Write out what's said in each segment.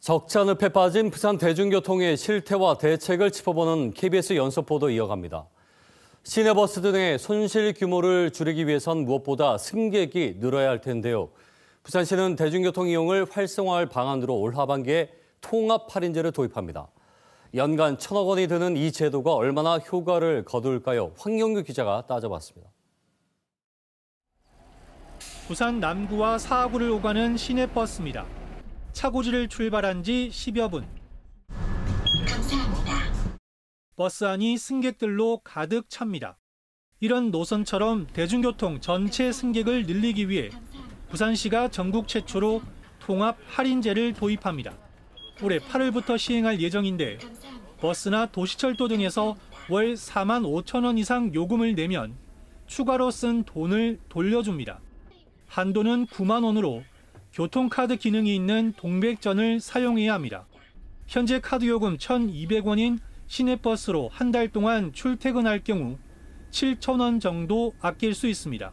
적자늪에 빠진 부산 대중교통의 실태와 대책을 짚어보는 KBS 연속보도 이어갑니다. 시내버스 등의 손실 규모를 줄이기 위해선 무엇보다 승객이 늘어야 할 텐데요. 부산시는 대중교통 이용을 활성화할 방안으로 올 하반기에 통합 할인제를 도입합니다. 연간 1,000억 원이 드는 이 제도가 얼마나 효과를 거둘까요? 황영규 기자가 따져봤습니다. 부산 남구와 사구를 오가는 시내버스입니다. 차고지를 출발한 지 10여 분. 감사합니다. 버스 안이 승객들로 가득 찹니다. 이런 노선처럼 대중교통 전체 승객을 늘리기 위해 부산시가 전국 최초로 통합 할인제를 도입합니다. 올해 8월부터 시행할 예정인데 버스나 도시철도 등에서 월 4만 5천 원 이상 요금을 내면 추가로 쓴 돈을 돌려줍니다. 한도는 9만 원으로 교통카드 기능이 있는 동백전을 사용해야 합니다. 현재 카드 요금 1,200원인 시내버스로 한 달 동안 출퇴근할 경우 7천 원 정도 아낄 수 있습니다.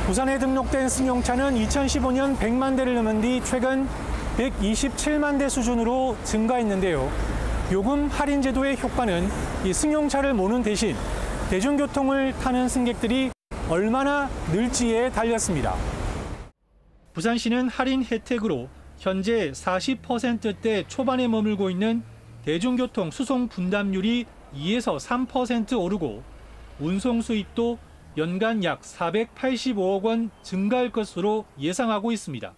부산에 등록된 승용차는 2015년 100만 대를 넘은 뒤 최근 127만 대 수준으로 증가했는데요. 요금 할인 제도의 효과는 이 승용차를 모는 대신 대중교통을 타는 승객들이 얼마나 늘지에 달렸습니다. 부산시는 할인 혜택으로 현재 40%대 초반에 머물고 있는 대중교통 수송 분담률이 2에서 3% 오르고 운송 수입도 연간 약 485억 원 증가할 것으로 예상하고 있습니다.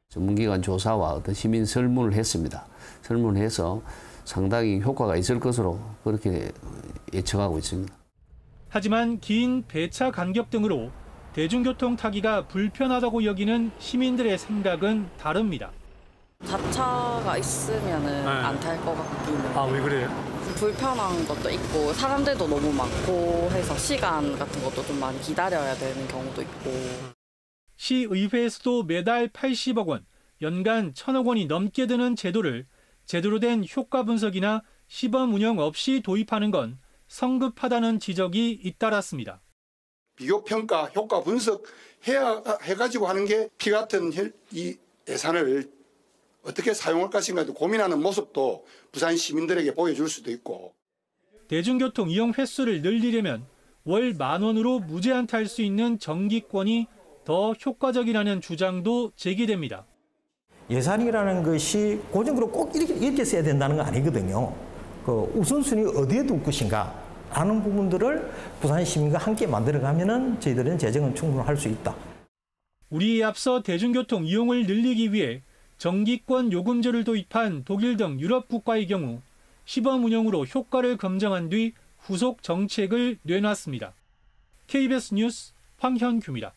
전문기관 조사와 어떤 시민 설문을 했습니다. 설문을 해서 상당히 효과가 있을 것으로 그렇게 예측하고 있습니다. 하지만 긴 배차 간격 등으로 대중교통 타기가 불편하다고 여기는 시민들의 생각은 다릅니다. 자차가 있으면은 안 탈 것 같기는 해요. 아, 왜 그래요? 불편한 것도 있고 사람들도 너무 많고 해서 시간 같은 것도 좀 많이 기다려야 되는 경우도 있고. 시의회에서도 매달 80억 원, 연간 1,000억 원이 넘게 드는 제도를 제대로 된 효과 분석이나 시범 운영 없이 도입하는 건 성급하다는 지적이 잇따랐습니다. 비교평가, 효과 분석 해가지고 하는 게 피 같은 이 예산을 어떻게 사용할 것인가도 고민하는 모습도 부산 시민들에게 보여줄 수도 있고. 대중교통 이용 횟수를 늘리려면 월 10,000원으로 무제한 탈 수 있는 정기권이 더 효과적이라는 주장도 제기됩니다. 예산이라는 것이 고정으로 꼭 이렇게 써야 된다는 건 아니거든요. 그 우선순위 어디에 둘 것인가 하는 부분들을 부산 시민과 함께 만들어가면은 저희들은 재정은 충분할 수 있다. 우리에 앞서 대중교통 이용을 늘리기 위해 정기권 요금제를 도입한 독일 등 유럽 국가의 경우 시범 운영으로 효과를 검증한 뒤 후속 정책을 내놨습니다. KBS 뉴스 황현규입니다.